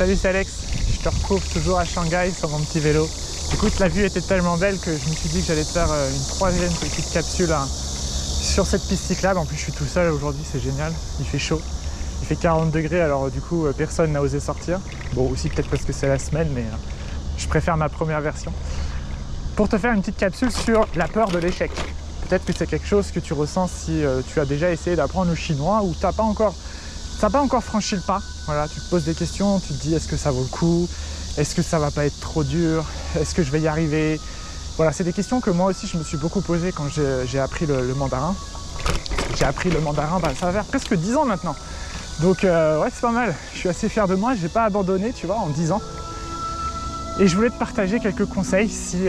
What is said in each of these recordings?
Salut, c'est Alex. Je te retrouve toujours à Shanghai sur mon petit vélo. Écoute, la vue était tellement belle que je me suis dit que j'allais te faire une troisième petite capsule sur cette piste cyclable. En plus, je suis tout seul aujourd'hui, c'est génial. Il fait chaud. Il fait 40 degrés, alors du coup, personne n'a osé sortir. Bon, aussi peut-être parce que c'est la semaine, mais je préfère ma première version. Pour te faire une petite capsule sur la peur de l'échec. Peut-être que c'est quelque chose que tu ressens si tu as déjà essayé d'apprendre le chinois ou tu n'as pas encore franchi le pas. Voilà, tu te poses des questions, tu te dis est-ce que ça vaut le coup? Est-ce que ça va pas être trop dur? Est-ce que je vais y arriver? Voilà, c'est des questions que moi aussi je me suis beaucoup posées quand j'ai appris le mandarin. J'ai appris le mandarin, ça va faire presque 10 ans maintenant. Donc ouais, c'est pas mal. Je suis assez fier de moi, j'ai pas abandonné, tu vois, en 10 ans. Et je voulais te partager quelques conseils si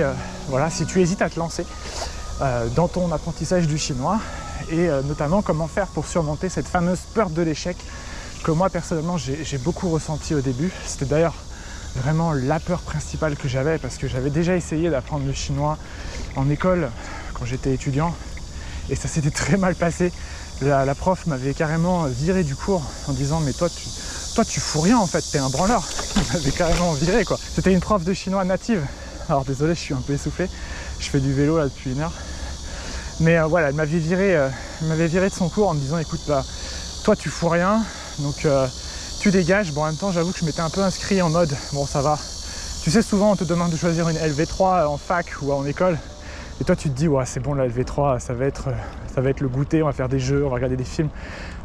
tu hésites à te lancer dans ton apprentissage du chinois et notamment comment faire pour surmonter cette fameuse peur de l'échec que moi personnellement j'ai beaucoup ressenti au début. C'était d'ailleurs vraiment la peur principale que j'avais parce que j'avais déjà essayé d'apprendre le chinois en école quand j'étais étudiant et ça s'était très mal passé. La prof m'avait carrément viré du cours en disant mais toi tu fous rien en fait, t'es un branleur. Elle m'avait carrément viré quoi. C'était une prof de chinois native. Alors désolé, je suis un peu essoufflé, je fais du vélo là depuis 1 heure. Mais voilà, elle m'avait viré de son cours en me disant écoute bah, toi tu fous rien, donc tu dégages. Bon, en même temps j'avoue que je m'étais un peu inscrit en mode bon ça va. Tu sais, souvent on te demande de choisir une LV3 en fac ou en école. Et toi tu te dis ouais c'est bon la LV3 ça va être le goûter, on va faire des jeux, on va regarder des films.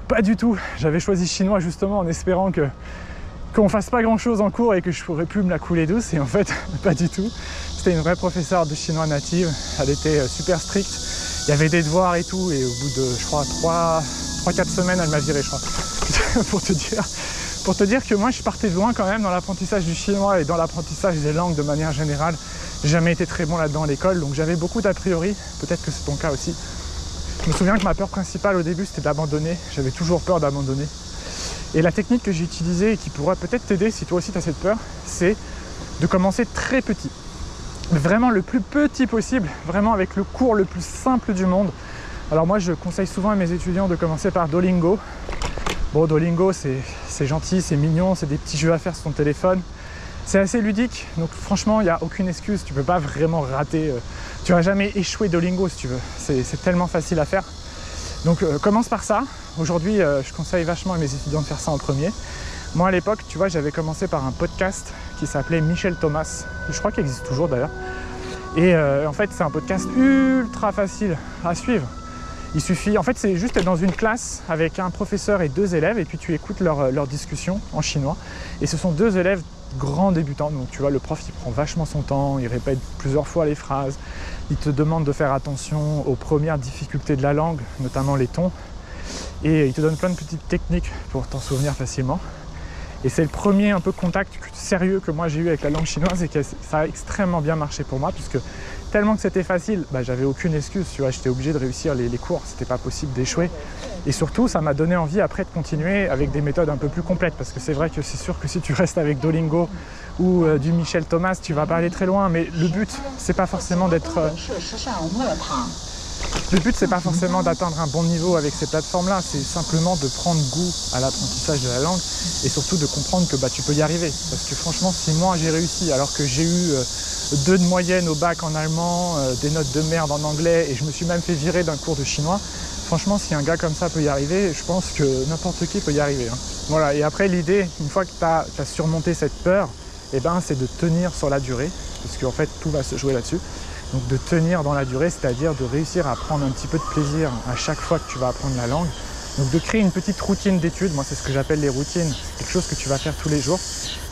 Pas du tout, j'avais choisi chinois justement en espérant qu'on fasse pas grand chose en cours et que je pourrais plus me la couler douce et en fait pas du tout. C'était une vraie professeure de chinois native, elle était super stricte, il y avait des devoirs et tout et au bout de je crois 3-4 semaines elle m'a viré je crois. pour te dire que moi je partais de loin quand même dans l'apprentissage du chinois et dans l'apprentissage des langues de manière générale. J'ai jamais été très bon là-dedans à l'école donc j'avais beaucoup d'a priori, peut-être que c'est ton cas aussi. Je me souviens que ma peur principale au début c'était d'abandonner, j'avais toujours peur d'abandonner. Et la technique que j'ai utilisée et qui pourrait peut-être t'aider si toi aussi tu as cette peur, c'est de commencer très petit. Vraiment le plus petit possible, vraiment avec le cours le plus simple du monde. Alors moi je conseille souvent à mes étudiants de commencer par Duolingo. Bon, Duolingo c'est gentil, c'est mignon, c'est des petits jeux à faire sur ton téléphone. C'est assez ludique, donc franchement il n'y a aucune excuse, tu peux pas vraiment rater. Tu vas jamais échouer Duolingo si tu veux, c'est tellement facile à faire. Donc commence par ça. Aujourd'hui je conseille vachement à mes étudiants de faire ça en premier. Moi à l'époque, tu vois, j'avais commencé par un podcast qui s'appelait Michel Thomas, je crois qu'il existe toujours d'ailleurs. Et en fait c'est un podcast ultra facile à suivre. Il suffit, en fait c'est juste être dans une classe avec un professeur et 2 élèves et puis tu écoutes leur discussion en chinois. Et ce sont 2 élèves grands débutants, donc tu vois le prof il prend vachement son temps, il répète plusieurs fois les phrases, il te demande de faire attention aux premières difficultés de la langue, notamment les tons, et il te donne plein de petites techniques pour t'en souvenir facilement. Et c'est le premier un peu contact sérieux que moi j'ai eu avec la langue chinoise et que ça a extrêmement bien marché pour moi puisque tellement que c'était facile, bah, j'avais aucune excuse, tu vois, j'étais obligé de réussir les cours, c'était pas possible d'échouer. Et surtout, ça m'a donné envie après de continuer avec des méthodes un peu plus complètes parce que c'est vrai que c'est sûr que si tu restes avec Duolingo ou du Michel Thomas, tu vas pas aller très loin, mais le but, c'est pas forcément d'être... Le but, c'est pas forcément d'atteindre un bon niveau avec ces plateformes-là, c'est simplement de prendre goût à l'apprentissage de la langue et surtout de comprendre que bah, tu peux y arriver. Parce que franchement, si moi j'ai réussi alors que j'ai eu 2 de moyenne au bac en allemand, des notes de merde en anglais et je me suis même fait virer d'un cours de chinois, franchement, si un gars comme ça peut y arriver, je pense que n'importe qui peut y arriver. Hein. Voilà, et après l'idée, une fois que tu as surmonté cette peur, eh ben, c'est de tenir sur la durée, parce qu'en fait tout va se jouer là-dessus. Donc de tenir dans la durée, c'est-à-dire de réussir à prendre un petit peu de plaisir à chaque fois que tu vas apprendre la langue. Donc de créer une petite routine d'études, moi c'est ce que j'appelle les routines, quelque chose que tu vas faire tous les jours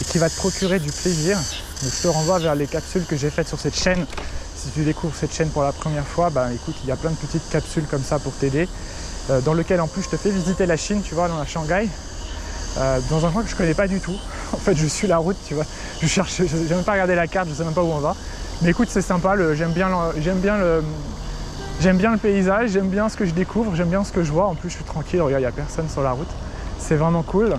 et qui va te procurer du plaisir. Donc je te renvoie vers les capsules que j'ai faites sur cette chaîne. Si tu découvres cette chaîne pour la première fois, bah écoute, il y a plein de petites capsules comme ça pour t'aider, dans lequel en plus je te fais visiter la Chine, tu vois, dans la Shanghai, dans un coin que je connais pas du tout. En fait je suis la route, tu vois, je cherche, j'ai même pas regardé la carte, je sais même pas où on va. Mais écoute, c'est sympa, j'aime bien le paysage, j'aime bien ce que je découvre, j'aime bien ce que je vois. En plus, je suis tranquille, regarde, il n'y a personne sur la route. C'est vraiment cool.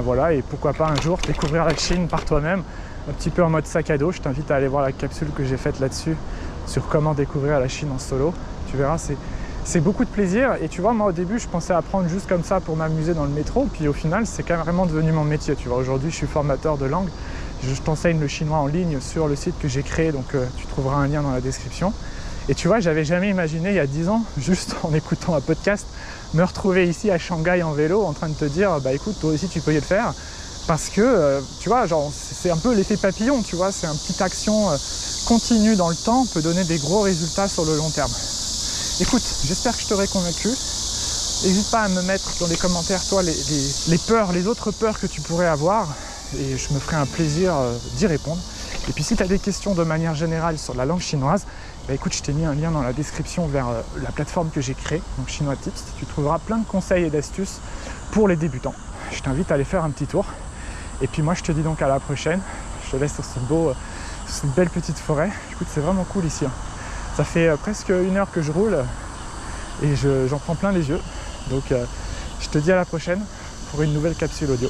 Voilà, et pourquoi pas un jour découvrir la Chine par toi-même, un petit peu en mode sac à dos. Je t'invite à aller voir la capsule que j'ai faite là-dessus, sur comment découvrir la Chine en solo. Tu verras, c'est beaucoup de plaisir. Et tu vois, moi au début je pensais apprendre juste comme ça pour m'amuser dans le métro, puis au final c'est carrément devenu mon métier. Tu vois, aujourd'hui je suis formateur de langue, je t'enseigne le chinois en ligne sur le site que j'ai créé, donc tu trouveras un lien dans la description. Et tu vois, j'avais jamais imaginé il y a 10 ans, juste en écoutant un podcast, me retrouver ici à Shanghai en vélo en train de te dire bah écoute, toi aussi tu peux y le faire. Parce que tu vois, genre c'est un peu l'effet papillon, tu vois, c'est une petite action continue dans le temps, peut donner des gros résultats sur le long terme. Écoute, j'espère que je t'aurai convaincu. N'hésite pas à me mettre dans les commentaires, toi, les peurs, les autres peurs que tu pourrais avoir, et je me ferai un plaisir d'y répondre. Et puis si tu as des questions de manière générale sur la langue chinoise, bah écoute, je t'ai mis un lien dans la description vers la plateforme que j'ai créée, donc Chinois Tips. Tu trouveras plein de conseils et d'astuces pour les débutants. Je t'invite à aller faire un petit tour. Et puis moi, je te dis donc à la prochaine. Je te laisse sur cette belle petite forêt. Écoute, c'est vraiment cool ici. Ça fait presque 1 heure que je roule et j'en prends plein les yeux. Donc je te dis à la prochaine pour une nouvelle capsule audio.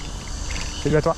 Salut à toi!